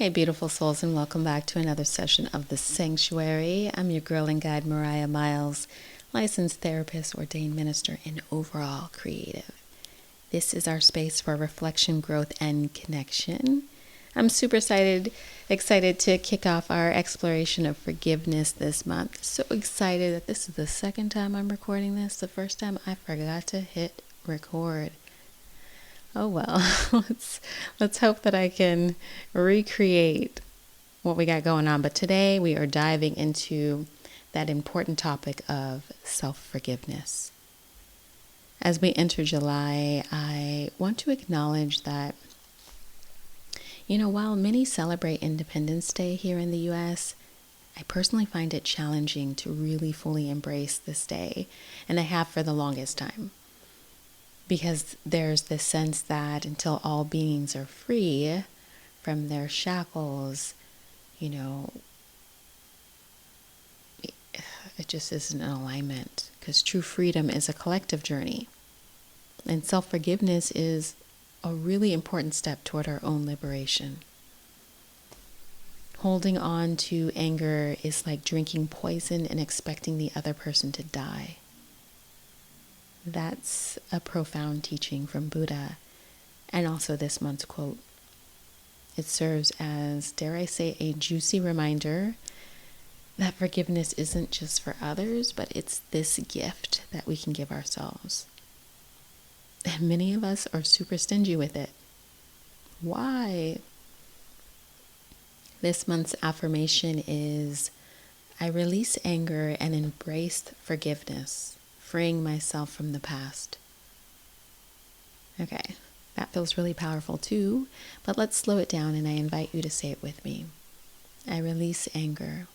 Hey, beautiful souls, and welcome back to another session of The Sanctuary. I'm your girl and guide, Mariah Miles, licensed therapist, ordained minister, and overall creative. This is our space for reflection, growth, and connection. I'm super excited to kick off our exploration of forgiveness this month. So excited that this is the second time I'm recording this. The first time I forgot to hit record. Oh well, let's hope that I can recreate what we got going on. But today we are diving into that important topic of self-forgiveness. As we enter July, I want to acknowledge that, while many celebrate Independence Day here in the U.S., I personally find it challenging to really fully embrace this day, and I have for the longest time. Because there's this sense that until all beings are free from their shackles, it just isn't in alignment. Because true freedom is a collective journey. And self-forgiveness is a really important step toward our own liberation. Holding on to anger is like drinking poison and expecting the other person to die. That's a profound teaching from Buddha, and also this month's quote. It serves as, dare I say, a juicy reminder that forgiveness isn't just for others, but it's this gift that we can give ourselves. And many of us are super stingy with it. Why? This month's affirmation is, I release anger and embrace forgiveness, freeing myself from the past. Okay, that feels really powerful too, but let's slow it down and I invite you to say it with me. I release anger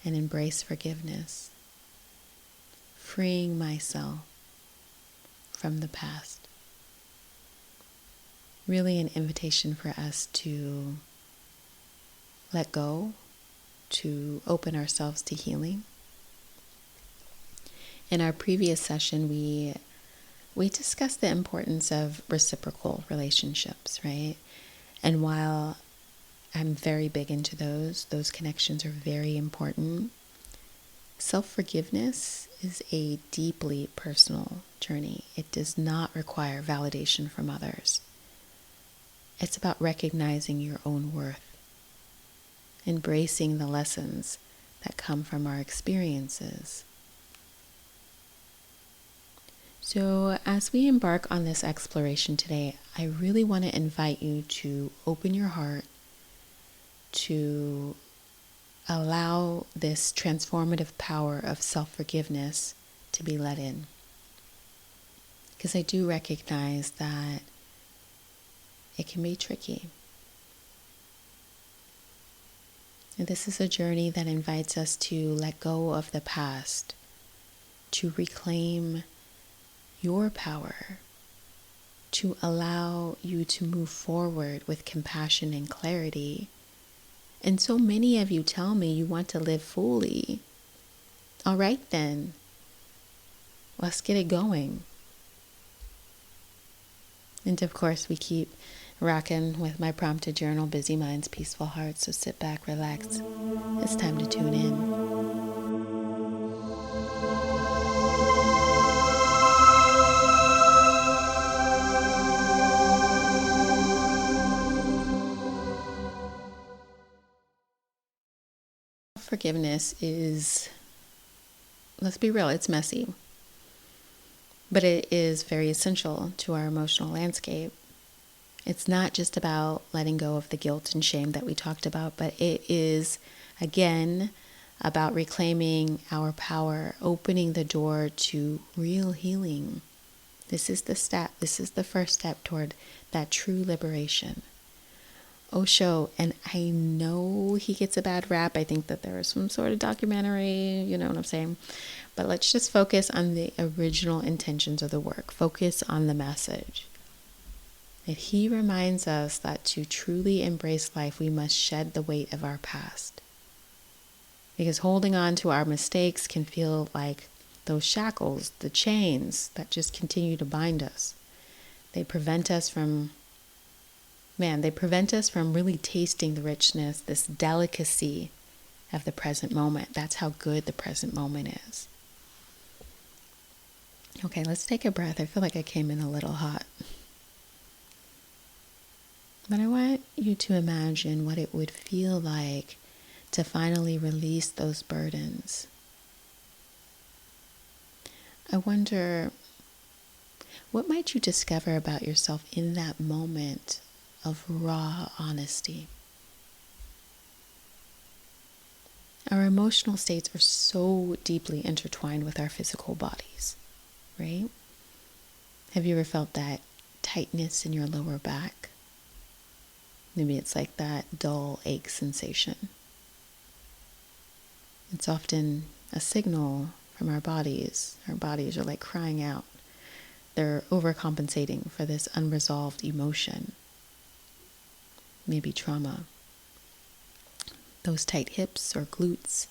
and embrace forgiveness, freeing myself from the past. Really an invitation for us to let go, to open ourselves to healing. In our previous session, we discussed the importance of reciprocal relationships, right? And while I'm very big into those connections are very important. Self-forgiveness is a deeply personal journey. It does not require validation from others. It's about recognizing your own worth, embracing the lessons that come from our experiences. So as we embark on this exploration today, I really want to invite you to open your heart to allow this transformative power of self-forgiveness to be let in. Because I do recognize that it can be tricky. And this is a journey that invites us to let go of the past, to reclaim your power, to allow you to move forward with compassion and clarity. And so many of you tell me you want to live fully. All right then, let's get it going. And of course, we keep rocking with my prompted journal, Busy Minds, Peaceful Hearts. So sit back, relax. It's time to tune in. Forgiveness is, let's be real, it's messy. But it is very essential to our emotional landscape. It's not just about letting go of the guilt and shame that we talked about, but it is, again, about reclaiming our power, opening the door to real healing. This is the step. This is the first step toward that true liberation. Osho, and I know he gets a bad rap. I think that there is some sort of documentary, you know what I'm saying? But let's just focus on the original intentions of the work. Focus on the message. That he reminds us that to truly embrace life, we must shed the weight of our past. Because holding on to our mistakes can feel like those shackles, the chains that just continue to bind us. They prevent us from Man, they prevent us from really tasting the richness, this delicacy of the present moment. That's how good the present moment is. Okay, let's take a breath. I feel like I came in a little hot. But I want you to imagine what it would feel like to finally release those burdens. I wonder, what might you discover about yourself in that moment of raw honesty? Our emotional states are so deeply intertwined with our physical bodies, right? Have you ever felt that tightness in your lower back? Maybe it's like that dull ache sensation. It's often a signal from our bodies. Our bodies are like crying out. They're overcompensating for this unresolved emotion, maybe trauma. Those tight hips or glutes,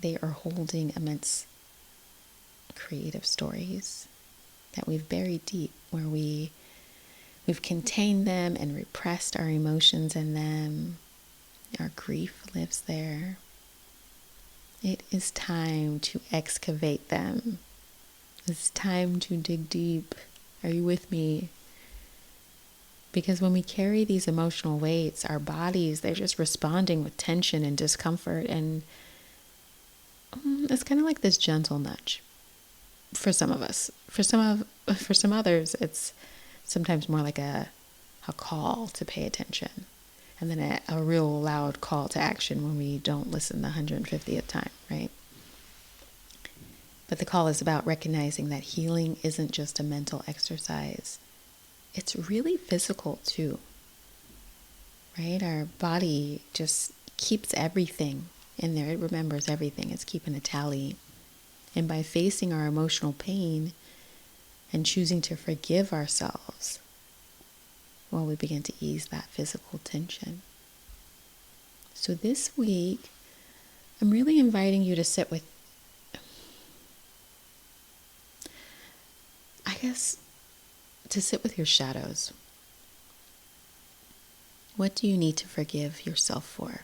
they are holding immense creative stories that we've buried deep, where we've contained them and repressed our emotions in them. Our grief lives there. It is time to excavate them. It's time to dig deep. Are you with me? Because when we carry these emotional weights, our bodies, they're just responding with tension and discomfort. And it's kind of like this gentle nudge for some of us. For some others, it's sometimes more like a call to pay attention. And then a real loud call to action when we don't listen the 150th time, right? But the call is about recognizing that healing isn't just a mental exercise. It's really physical too, right? Our body just keeps everything in there. It remembers everything. It's keeping a tally. And by facing our emotional pain and choosing to forgive ourselves, well, we begin to ease that physical tension. So this week, I'm really inviting you to sit with, to sit with your shadows. What do you need to forgive yourself for?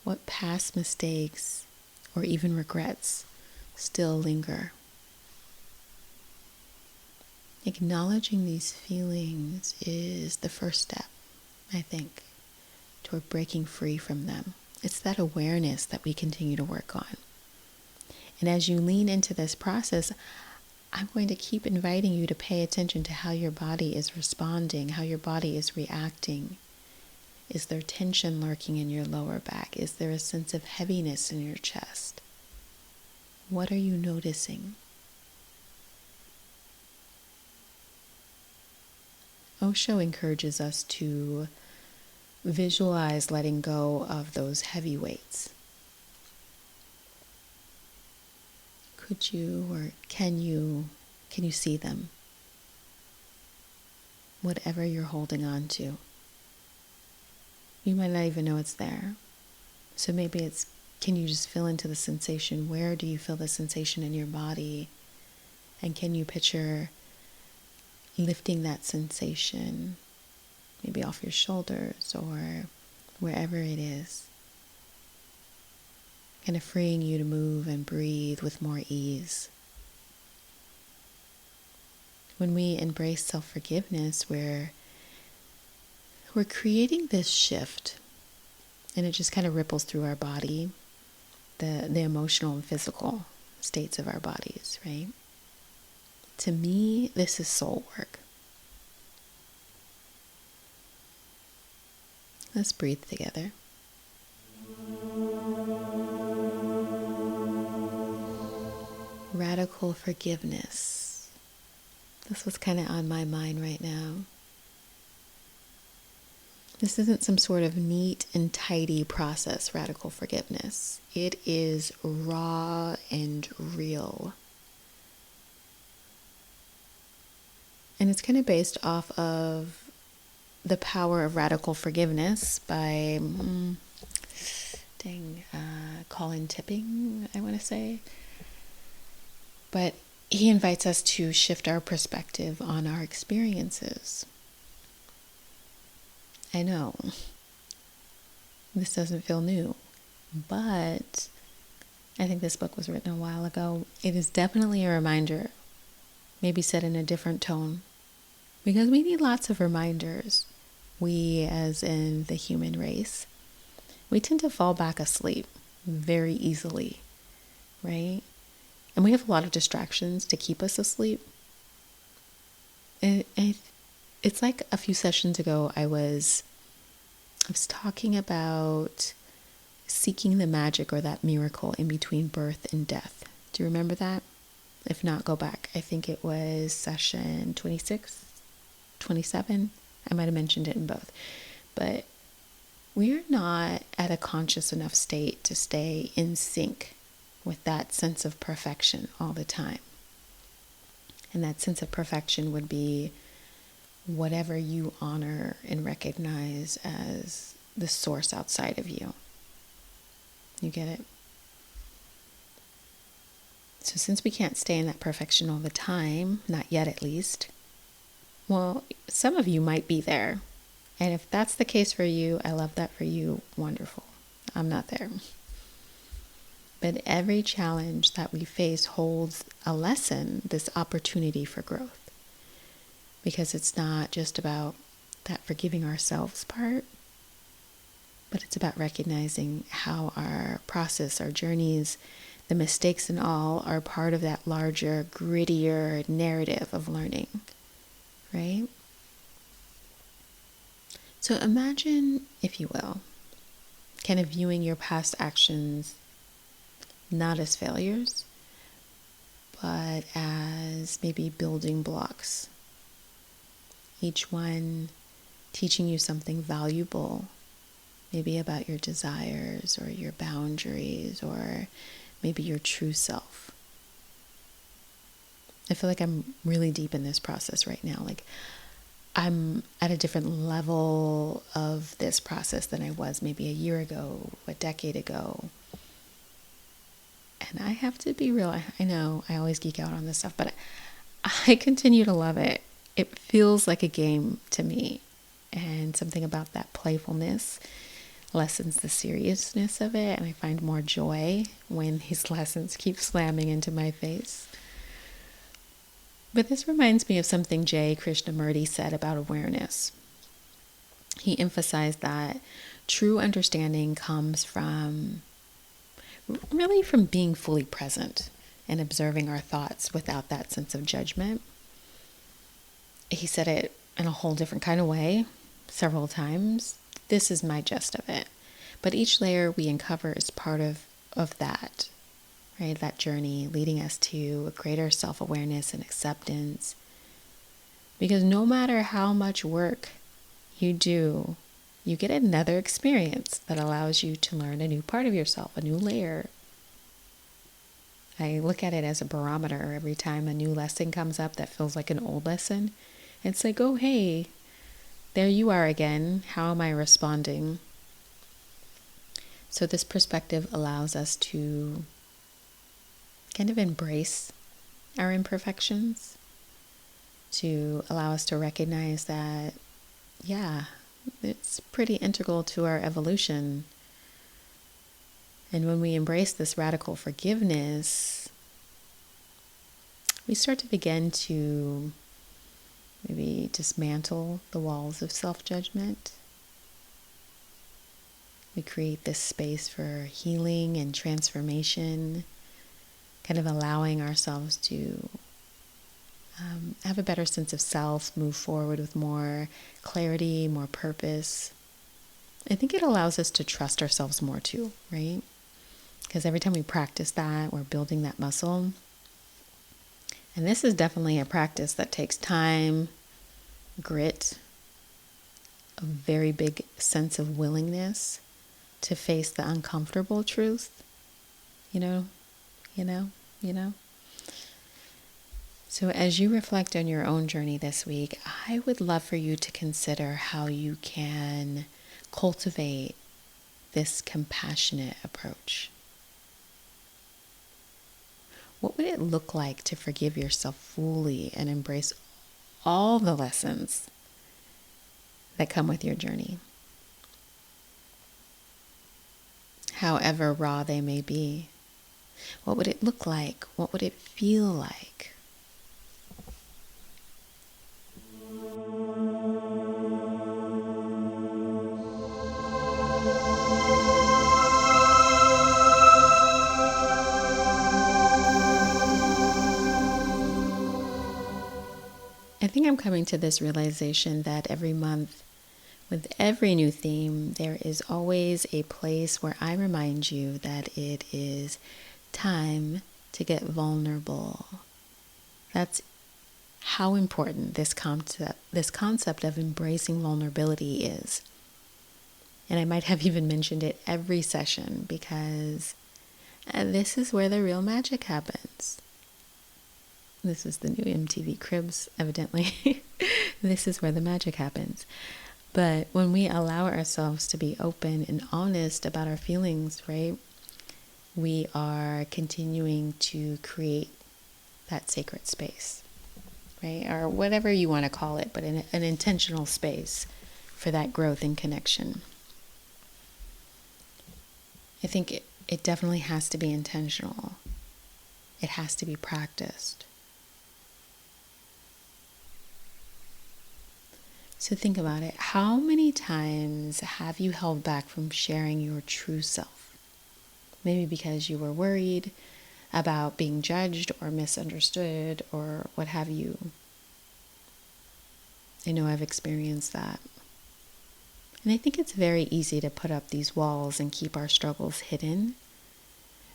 What past mistakes or even regrets still linger? Acknowledging these feelings is the first step, I think, toward breaking free from them. It's that awareness that we continue to work on. And as you lean into this process, I'm going to keep inviting you to pay attention to how your body is responding, how your body is reacting. Is there tension lurking in your lower back? Is there a sense of heaviness in your chest? What are you noticing? Osho encourages us to visualize letting go of those heavy weights. Could you or can you see them? Whatever you're holding on to. You might not even know it's there. So maybe it's, can you just feel into the sensation? Where do you feel the sensation in your body? And can you picture lifting that sensation, maybe off your shoulders or wherever it is, kind of freeing you to move and breathe with more ease. When we embrace self-forgiveness, we're creating this shift, and it just kind of ripples through our body, the emotional and physical states of our bodies, right? To me, this is soul work. Let's breathe together. Radical forgiveness. This was kind of on my mind right now. This isn't some sort of neat and tidy process, radical forgiveness. It is raw and real. And it's kind of based off of The Power of Radical Forgiveness by Colin Tipping, I want to say. But he invites us to shift our perspective on our experiences. I know this doesn't feel new, but I think this book was written a while ago. It is definitely a reminder, maybe said in a different tone, because we need lots of reminders. We, as in the human race, we tend to fall back asleep very easily, right? And we have a lot of distractions to keep us asleep. It's like a few sessions ago, I was talking about seeking the magic or that miracle in between birth and death. Do you remember that? If not, go back. I think it was session 26, 27. I might have mentioned it in both. But we're not at a conscious enough state to stay in sync with that sense of perfection all the time. And that sense of perfection would be whatever you honor and recognize as the source outside of you. You get it? So since we can't stay in that perfection all the time, not yet at least, well, some of you might be there. And if that's the case for you, I love that for you. Wonderful. I'm not there. But every challenge that we face holds a lesson, this opportunity for growth. Because it's not just about that forgiving ourselves part, but it's about recognizing how our process, our journeys, the mistakes and all are part of that larger, grittier narrative of learning, right? So imagine, if you will, kind of viewing your past actions not as failures, but as maybe building blocks. Each one teaching you something valuable, maybe about your desires or your boundaries or maybe your true self. I feel like I'm really deep in this process right now. Like I'm at a different level of this process than I was maybe a year ago, a decade ago. And I have to be real. I know I always geek out on this stuff, but I continue to love it. It feels like a game to me. And something about that playfulness lessens the seriousness of it. And I find more joy when these lessons keep slamming into my face. But this reminds me of something J. Krishnamurti said about awareness. He emphasized that true understanding comes from being fully present and observing our thoughts without that sense of judgment. He said it in a whole different kind of way several times. This is my gist of it. But each layer we uncover is part of that, right? That journey leading us to a greater self-awareness and acceptance. Because no matter how much work you do, you get another experience that allows you to learn a new part of yourself, a new layer. I look at it as a barometer. Every time a new lesson comes up that feels like an old lesson, it's like, oh, hey, there you are again. How am I responding? So this perspective allows us to kind of embrace our imperfections, to allow us to recognize that, yeah, it's pretty integral to our evolution. And when we embrace this radical forgiveness, we start to begin to maybe dismantle the walls of self-judgment. We create this space for healing and transformation, kind of allowing ourselves to have a better sense of self, move forward with more clarity, more purpose. I think it allows us to trust ourselves more too, right? Because every time we practice that, we're building that muscle. And this is definitely a practice that takes time, grit, a very big sense of willingness to face the uncomfortable truth. You know. So as you reflect on your own journey this week, I would love for you to consider how you can cultivate this compassionate approach. What would it look like to forgive yourself fully and embrace all the lessons that come with your journey, however raw they may be. What would it look like? What would it feel like? I think I'm coming to this realization that every month, with every new theme, there is always a place where I remind you that it is time to get vulnerable. That's how important this concept of embracing vulnerability is. And I might have even mentioned it every session because this is where the real magic happens. This is the new MTV Cribs, evidently. This is where the magic happens. But when we allow ourselves to be open and honest about our feelings, right, we are continuing to create that sacred space, right? Or whatever you want to call it, but an intentional space for that growth and connection. I think it definitely has to be intentional. It has to be practiced. So think about it. How many times have you held back from sharing your true self? Maybe because you were worried about being judged or misunderstood or what have you. I know I've experienced that. And I think it's very easy to put up these walls and keep our struggles hidden.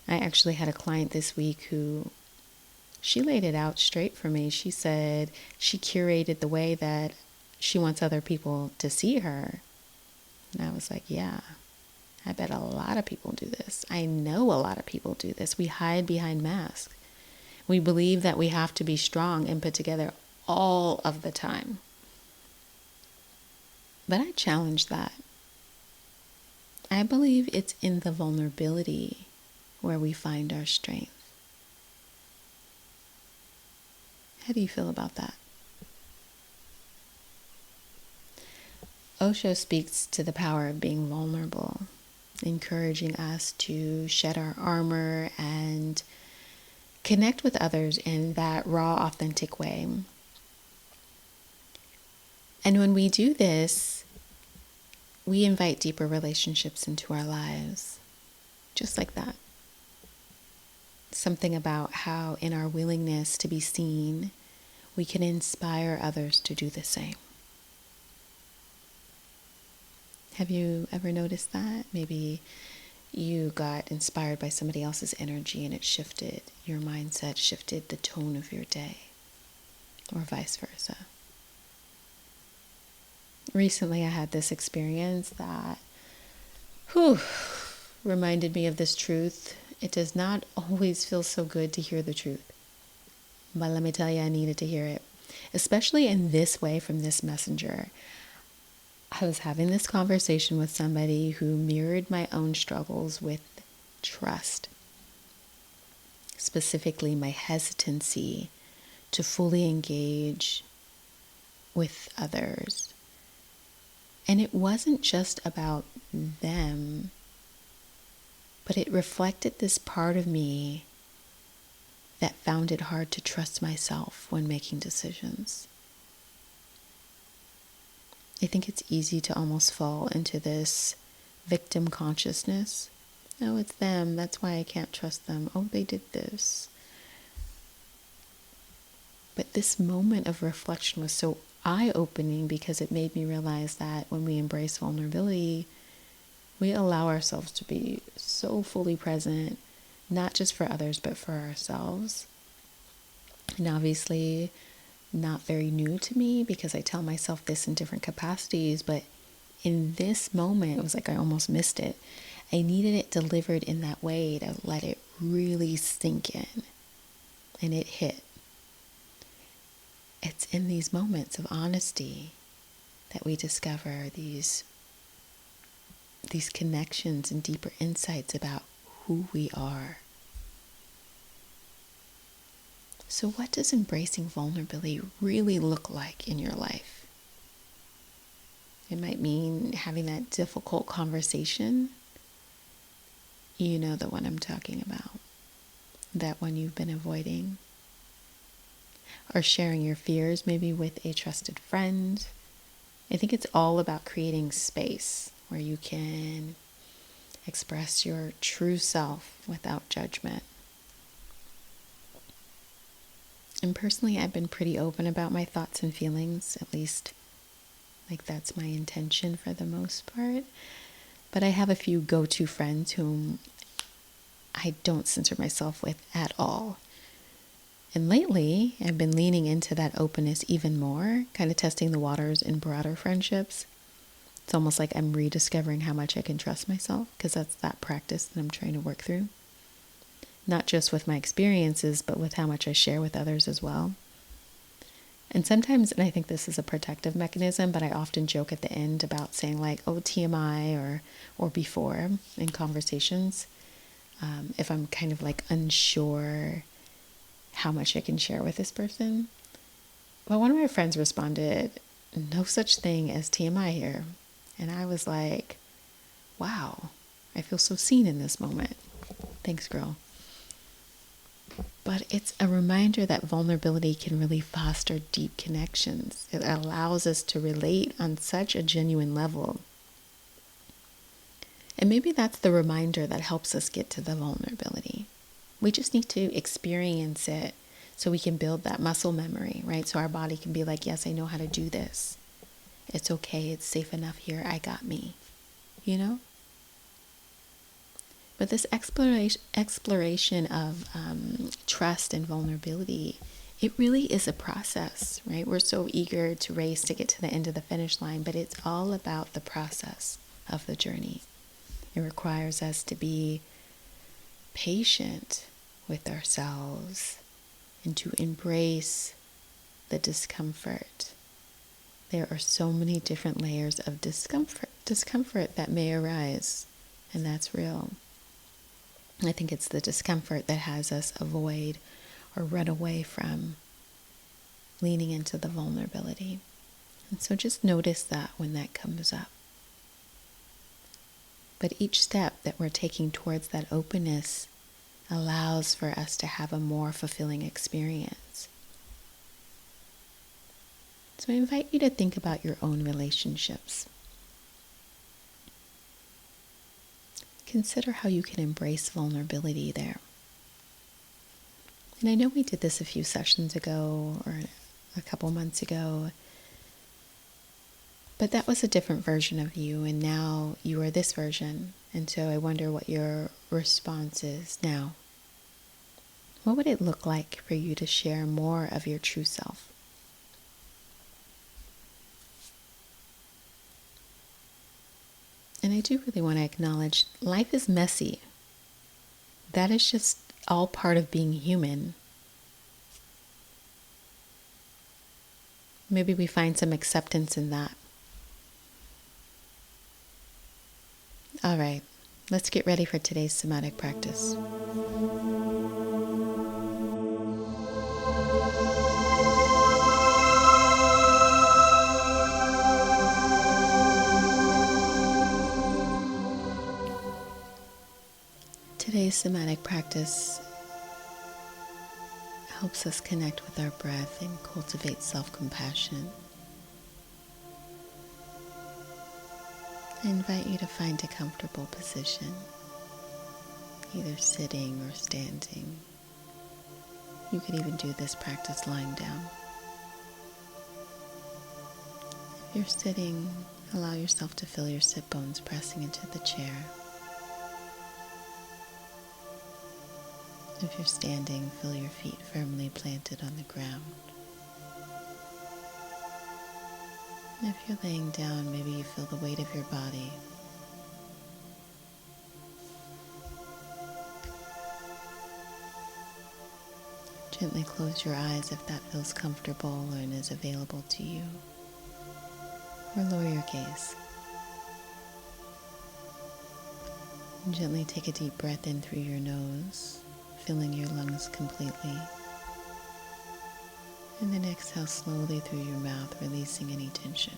I actually had a client this week who, she laid it out straight for me. She said she curated the way that she wants other people to see her. And I was like, yeah, I bet a lot of people do this. I know a lot of people do this. We hide behind masks. We believe that we have to be strong and put together all of the time. But I challenge that. I believe it's in the vulnerability where we find our strength. How do you feel about that? Osho speaks to the power of being vulnerable, encouraging us to shed our armor and connect with others in that raw, authentic way. And when we do this, we invite deeper relationships into our lives, just like that. Something about how in our willingness to be seen, we can inspire others to do the same. Have you ever noticed that? Maybe you got inspired by somebody else's energy and it shifted your mindset, shifted the tone of your day, or vice versa. Recently, I had this experience that reminded me of this truth. It does not always feel so good to hear the truth. But let me tell you, I needed to hear it, especially in this way from this messenger. I was having this conversation with somebody who mirrored my own struggles with trust, specifically my hesitancy to fully engage with others. And it wasn't just about them, but it reflected this part of me that found it hard to trust myself when making decisions. I think it's easy to almost fall into this victim consciousness. Oh, it's them. That's why I can't trust them. Oh, they did this. But this moment of reflection was so eye-opening because it made me realize that when we embrace vulnerability, we allow ourselves to be so fully present, not just for others, but for ourselves. And obviously, not very new to me because I tell myself this in different capacities, but in this moment, it was like I almost missed it. I needed it delivered in that way to let it really sink in. And it hit. It's in these moments of honesty that we discover these connections and deeper insights about who we are. So what does embracing vulnerability really look like in your life? It might mean having that difficult conversation. You know the one I'm talking about. That one you've been avoiding. Or sharing your fears maybe with a trusted friend. I think it's all about creating space where you can express your true self without judgment. And personally, I've been pretty open about my thoughts and feelings, at least like that's my intention for the most part. But I have a few go-to friends whom I don't censor myself with at all. And lately, I've been leaning into that openness even more, kind of testing the waters in broader friendships. It's almost like I'm rediscovering how much I can trust myself, because that's that practice that I'm trying to work through. Not just with my experiences, but with how much I share with others as well. And sometimes, and I think this is a protective mechanism, but I often joke at the end about saying like, oh, TMI or before in conversations, if I'm kind of like unsure how much I can share with this person. But one of my friends responded, no such thing as TMI here. And I was like, wow, I feel so seen in this moment. Thanks, girl. But it's a reminder that vulnerability can really foster deep connections. It allows us to relate on such a genuine level. And maybe that's the reminder that helps us get to the vulnerability. We just need to experience it so we can build that muscle memory, right? So our body can be like, yes, I know how to do this. It's okay. It's safe enough here. I got me, you know? But this exploration of trust and vulnerability, it really is a process, right? We're so eager to race to get to the end of the finish line, but it's all about the process of the journey. It requires us to be patient with ourselves and to embrace the discomfort. There are so many different layers of discomfort that may arise, and that's real. I think it's the discomfort that has us avoid or run away from leaning into the vulnerability. And so just notice that when that comes up. But each step that we're taking towards that openness allows for us to have a more fulfilling experience. So I invite you to think about your own relationships. Consider how you can embrace vulnerability there. And I know we did this a few sessions ago or a couple months ago, but that was a different version of you, and now you are this version. And so I wonder what your response is now. What would it look like for you to share more of your true self? And I do really want to acknowledge life is messy. That is just all part of being human. Maybe we find some acceptance in that. All right, let's get ready for today's somatic practice. Today's somatic practice helps us connect with our breath and cultivate self-compassion. I invite you to find a comfortable position, either sitting or standing. You could even do this practice lying down. If you're sitting, allow yourself to feel your sit bones pressing into the chair. If you're standing, feel your feet firmly planted on the ground. And if you're laying down, maybe you feel the weight of your body. Gently close your eyes if that feels comfortable and is available to you. Or lower your gaze. And gently take a deep breath in through your nose, filling your lungs completely. And then exhale slowly through your mouth, releasing any tension.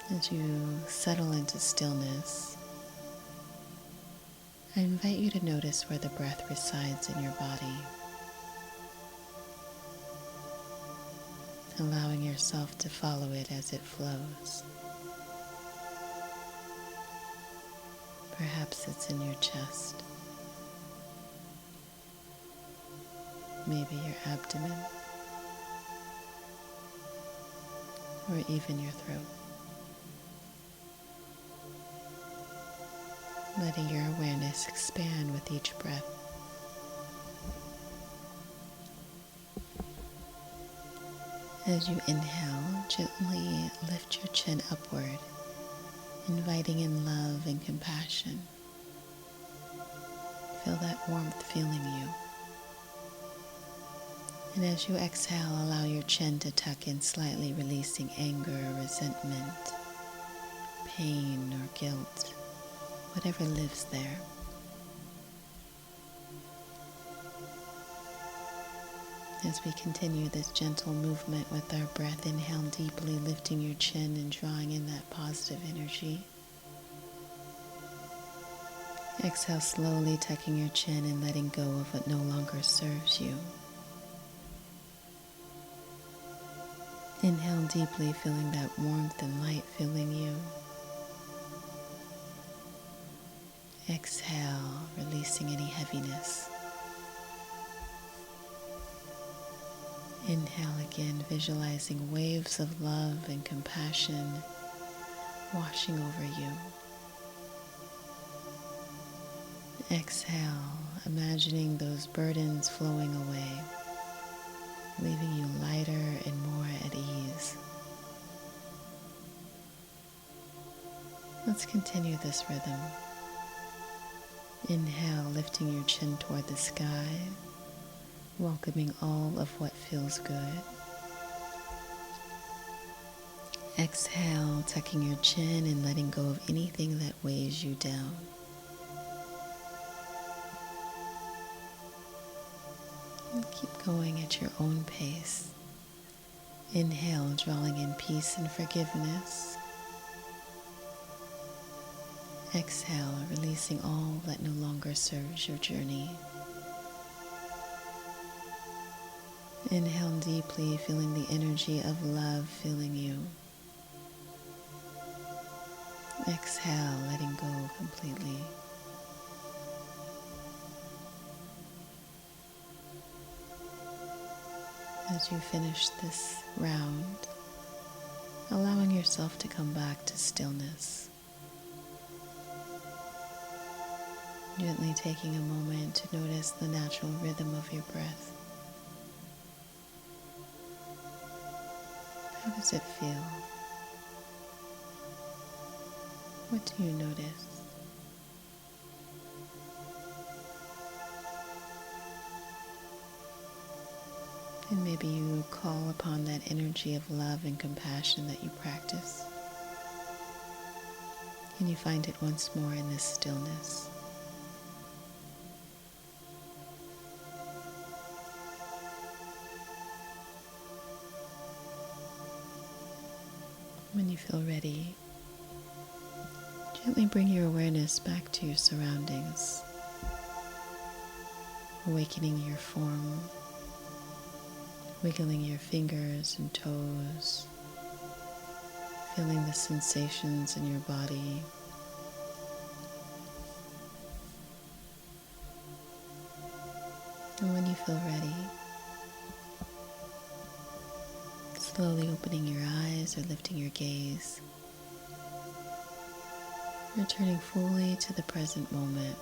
As you settle into stillness, I invite you to notice where the breath resides in your body, allowing yourself to follow it as it flows. Perhaps it's in your chest, maybe your abdomen, or even your throat. Letting your awareness expand with each breath. As you inhale, gently lift your chin upward, inviting in love and compassion. Feel that warmth filling you. And as you exhale, allow your chin to tuck in slightly, releasing anger, resentment, pain, or guilt, whatever lives there. As we continue this gentle movement with our breath, inhale deeply, lifting your chin and drawing in that positive energy. Exhale slowly, tucking your chin and letting go of what no longer serves you. Inhale deeply, feeling that warmth and light filling you. Exhale, releasing any heaviness. Inhale again, visualizing waves of love and compassion washing over you. Exhale, imagining those burdens flowing away, leaving you lighter and more at ease. Let's continue this rhythm. Inhale, lifting your chin toward the sky, welcoming all of what feels good. Exhale, tucking your chin and letting go of anything that weighs you down. And keep going at your own pace. Inhale, drawing in peace and forgiveness. Exhale, releasing all that no longer serves your journey. Inhale deeply, feeling the energy of love filling you. Exhale, letting go completely. As you finish this round, allowing yourself to come back to stillness. Gently taking a moment to notice the natural rhythm of your breath. How does it feel? What do you notice? And maybe you call upon that energy of love and compassion that you practice. And you find it once more in this stillness. When you feel ready, gently bring your awareness back to your surroundings, awakening your form, wiggling your fingers and toes, feeling the sensations in your body. And when you feel ready, slowly opening your eyes or lifting your gaze, returning fully to the present moment.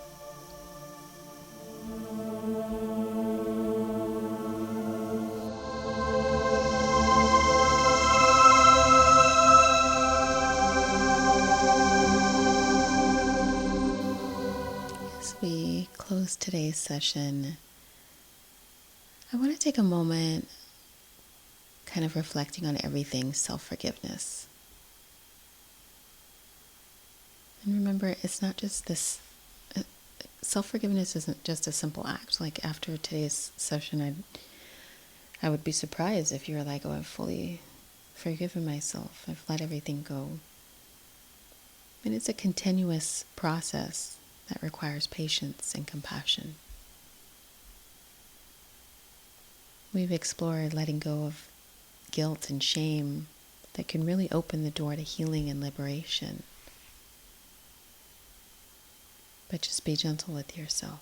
As we close today's session, I want to take a moment kind of reflecting on everything self-forgiveness. And remember, it's not just this, self-forgiveness isn't just a simple act. Like after today's session, I would be surprised if you were like, oh, I've fully forgiven myself. I've let everything go. And it's a continuous process that requires patience and compassion. We've explored letting go of guilt and shame that can really open the door to healing and liberation. But just be gentle with yourself.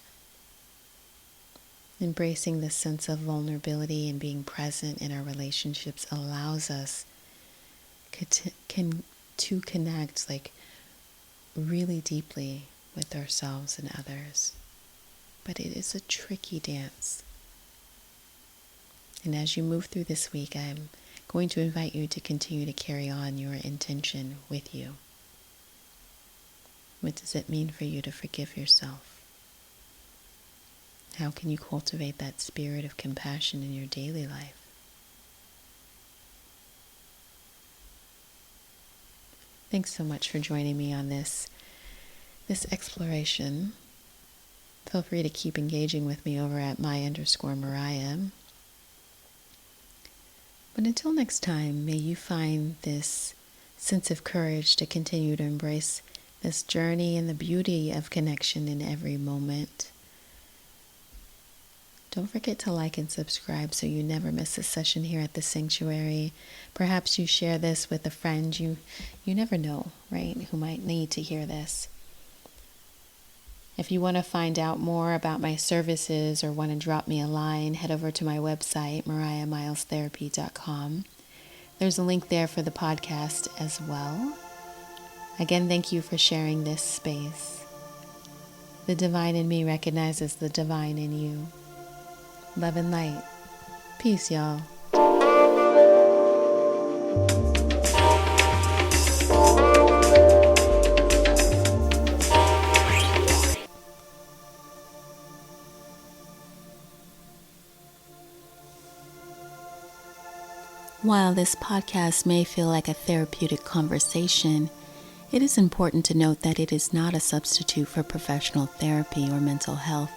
Embracing this sense of vulnerability and being present in our relationships allows us to connect really deeply with ourselves and others. But it is a tricky dance. And as you move through this week, I'm going to invite you to continue to carry on your intention with you. What does it mean for you to forgive yourself? How can you cultivate that spirit of compassion in your daily life? Thanks so much for joining me on this exploration. Feel free to keep engaging with me over at my_Mariah. But until next time, may you find this sense of courage to continue to embrace this journey and the beauty of connection in every moment. Don't forget to like and subscribe so you never miss a session here at the Sanctuary. Perhaps you share this with a friend. You never know, right, who might need to hear this. If you want to find out more about my services or want to drop me a line, head over to my website, mariahmilestherapy.com. There's a link there for the podcast as well. Again, thank you for sharing this space. The divine in me recognizes the divine in you. Love and light. Peace, y'all. While this podcast may feel like a therapeutic conversation, it is important to note that it is not a substitute for professional therapy or mental health.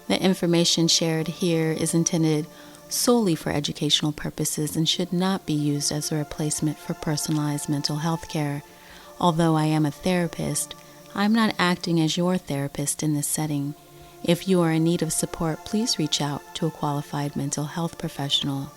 The information shared here is intended solely for educational purposes and should not be used as a replacement for personalized mental health care. Although I am a therapist, I'm not acting as your therapist in this setting. If you are in need of support, please reach out to a qualified mental health professional.